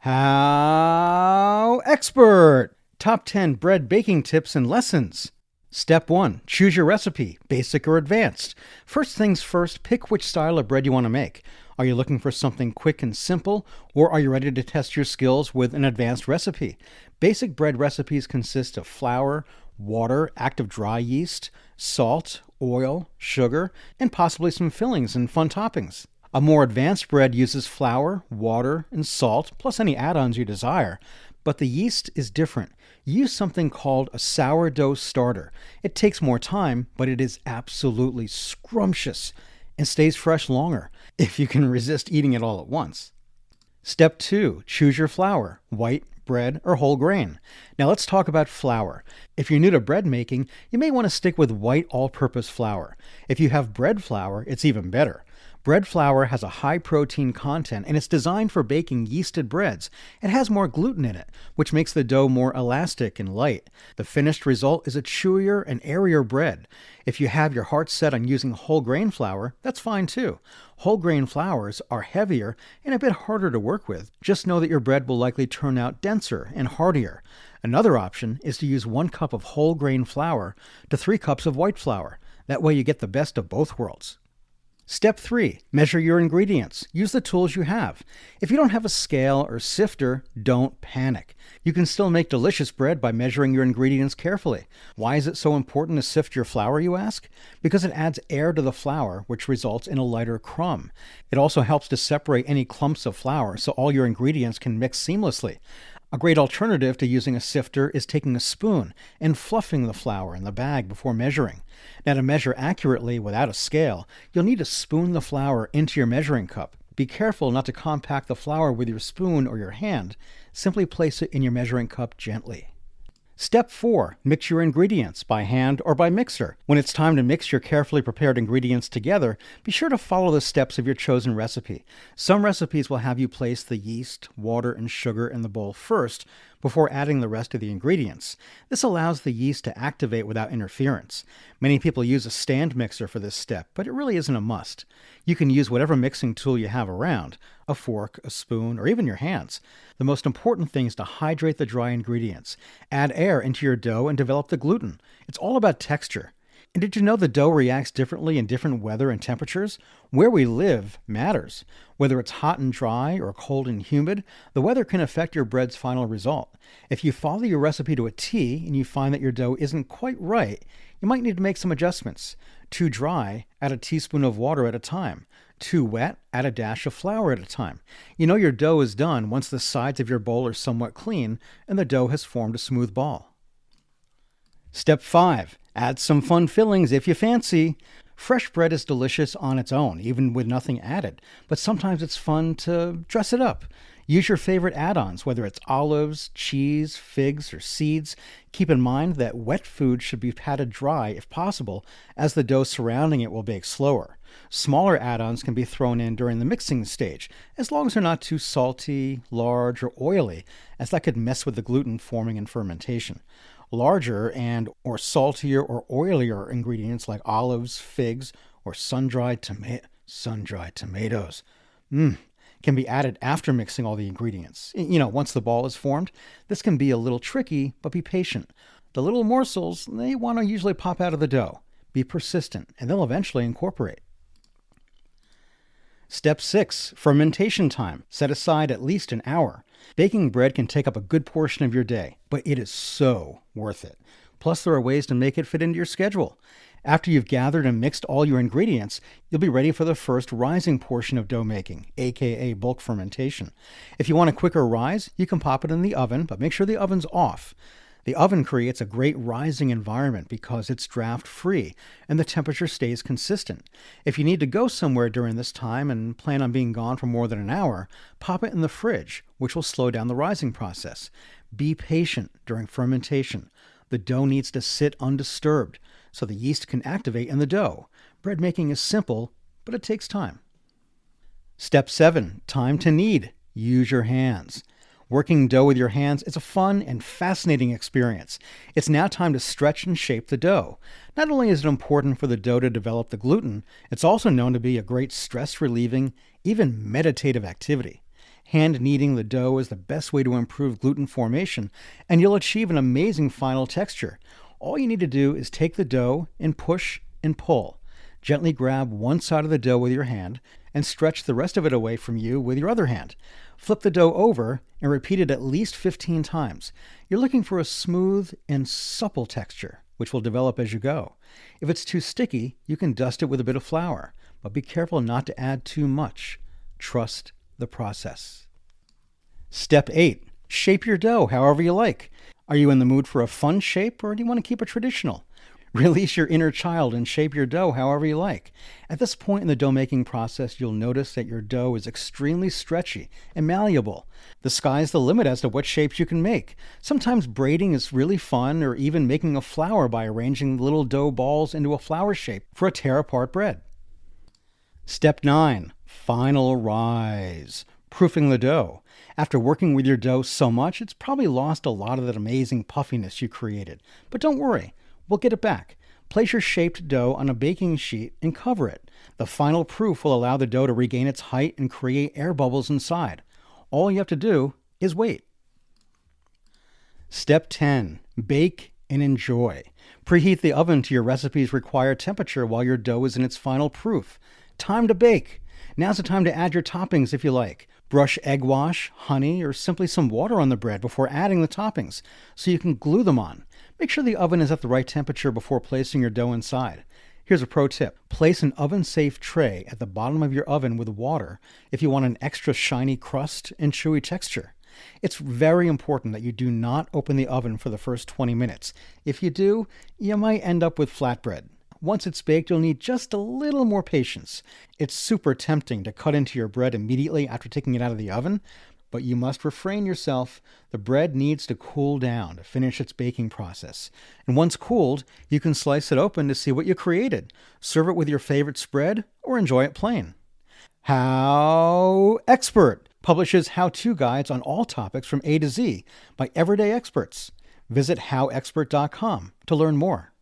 HowExpert! Top 10 bread baking tips and lessons. Step 1. Choose your recipe, basic or advanced. First things first, pick which style of bread you want to make. Are you looking for something quick and simple, or are you ready to test your skills with an advanced recipe? Basic bread recipes consist of flour, water, active dry yeast, salt, oil, sugar, and possibly some fillings and fun toppings. A more advanced bread uses flour, water, and salt, plus any add-ons you desire. But the yeast is different. Use something called a sourdough starter. It takes more time, but it is absolutely scrumptious and stays fresh longer, if you can resist eating it all at once. Step 2. Choose your flour, white, bread, or whole grain. Now let's talk about flour. If you're new to bread making, you may want to stick with white all-purpose flour. If you have bread flour, it's even better. Bread flour has a high protein content and it's designed for baking yeasted breads. It has more gluten in it, which makes the dough more elastic and light. The finished result is a chewier and airier bread. If you have your heart set on using whole grain flour, that's fine too. Whole grain flours are heavier and a bit harder to work with. Just know that your bread will likely turn out denser and heartier. Another option is to use 1 cup of whole grain flour to 3 cups of white flour. That way you get the best of both worlds. Step 3. Measure your ingredients. Use the tools you have. If you don't have a scale or sifter, don't panic. You can still make delicious bread by measuring your ingredients carefully. Why is it so important to sift your flour, you ask? Because it adds air to the flour, which results in a lighter crumb. It also helps to separate any clumps of flour so all your ingredients can mix seamlessly. A great alternative to using a sifter is taking a spoon and fluffing the flour in the bag before measuring. Now, to measure accurately without a scale, you'll need to spoon the flour into your measuring cup. Be careful not to compact the flour with your spoon or your hand. Simply place it in your measuring cup gently. Step 4. Mix your ingredients by hand or by mixer. When it's time to mix your carefully prepared ingredients together, be sure to follow the steps of your chosen recipe. Some recipes will have you place the yeast, water, and sugar in the bowl first before adding the rest of the ingredients. This allows the yeast to activate without interference. Many people use a stand mixer for this step, but it really isn't a must. You can use whatever mixing tool you have around, a fork, a spoon, or even your hands. The most important thing is to hydrate the dry ingredients. Add air into your dough and develop the gluten. It's all about texture. And did you know the dough reacts differently in different weather and temperatures? Where we live matters. Whether it's hot and dry or cold and humid, the weather can affect your bread's final result. If you follow your recipe to a T and you find that your dough isn't quite right, you might need to make some adjustments. Too dry, add a teaspoon of water at a time. Too wet, add a dash of flour at a time. You know your dough is done once the sides of your bowl are somewhat clean and the dough has formed a smooth ball. Step 5. Add some fun fillings if you fancy. Fresh bread is delicious on its own, even with nothing added, but sometimes it's fun to dress it up. Use your favorite add-ons, whether it's olives, cheese, figs, or seeds. Keep in mind that wet food should be patted dry if possible, as the dough surrounding it will bake slower. Smaller add-ons can be thrown in during the mixing stage, as long as they're not too salty, large, or oily, as that could mess with the gluten forming in fermentation. Larger or saltier or oilier ingredients like olives, figs, or sun-dried tomatoes can be added after mixing all the ingredients. Once the ball is formed, this can be a little tricky, but be patient. The little morsels, they want to usually pop out of the dough. Be persistent, and they'll eventually incorporate. Step 6. Fermentation time. Set aside at least an hour. Baking bread can take up a good portion of your day, but it is so worth it. Plus, there are ways to make it fit into your schedule. After you've gathered and mixed all your ingredients, you'll be ready for the first rising portion of dough making, aka bulk fermentation. If you want a quicker rise, you can pop it in the oven, but make sure the oven's off. The oven creates a great rising environment because it's draft-free and the temperature stays consistent. If you need to go somewhere during this time and plan on being gone for more than an hour, pop it in the fridge, which will slow down the rising process. Be patient during fermentation. The dough needs to sit undisturbed so the yeast can activate in the dough. Bread making is simple, but it takes time. Step 7. Time to knead. Use your hands. Working dough with your hands is a fun and fascinating experience. It's now time to stretch and shape the dough. Not only is it important for the dough to develop the gluten, it's also known to be a great stress-relieving, even meditative activity. Hand kneading the dough is the best way to improve gluten formation, and you'll achieve an amazing final texture. All you need to do is take the dough and push and pull. Gently grab one side of the dough with your hand and stretch the rest of it away from you with your other hand. Flip the dough over and repeat it at least 15 times. You're looking for a smooth and supple texture, which will develop as you go. If it's too sticky, you can dust it with a bit of flour, but be careful not to add too much. Trust the process. Step 8. Shape your dough however you like. Are you in the mood for a fun shape, or do you want to keep it traditional? Release your inner child and shape your dough however you like. At this point in the dough making process, you'll notice that your dough is extremely stretchy and malleable. The sky's the limit as to what shapes you can make. Sometimes braiding is really fun, or even making a flower by arranging little dough balls into a flower shape for a tear-apart bread. Step 9. Final rise. Proofing the dough. After working with your dough so much, it's probably lost a lot of that amazing puffiness you created. But don't worry, we'll get it back. Place your shaped dough on a baking sheet and cover it. The final proof will allow the dough to regain its height and create air bubbles inside. All you have to do is wait. Step 10. Bake and enjoy. Preheat the oven to your recipe's required temperature while your dough is in its final proof. Time to bake. Now's the time to add your toppings if you like. Brush egg wash, honey, or simply some water on the bread before adding the toppings so you can glue them on. Make sure the oven is at the right temperature before placing your dough inside. Here's a pro tip. Place an oven-safe tray at the bottom of your oven with water if you want an extra shiny crust and chewy texture. It's very important that you do not open the oven for the first 20 minutes. If you do, you might end up with flatbread. Once it's baked, you'll need just a little more patience. It's super tempting to cut into your bread immediately after taking it out of the oven, but you must refrain yourself. The bread needs to cool down to finish its baking process. And once cooled, you can slice it open to see what you created. Serve it with your favorite spread or enjoy it plain. HowExpert publishes how-to guides on all topics from A to Z by everyday experts. Visit howexpert.com to learn more.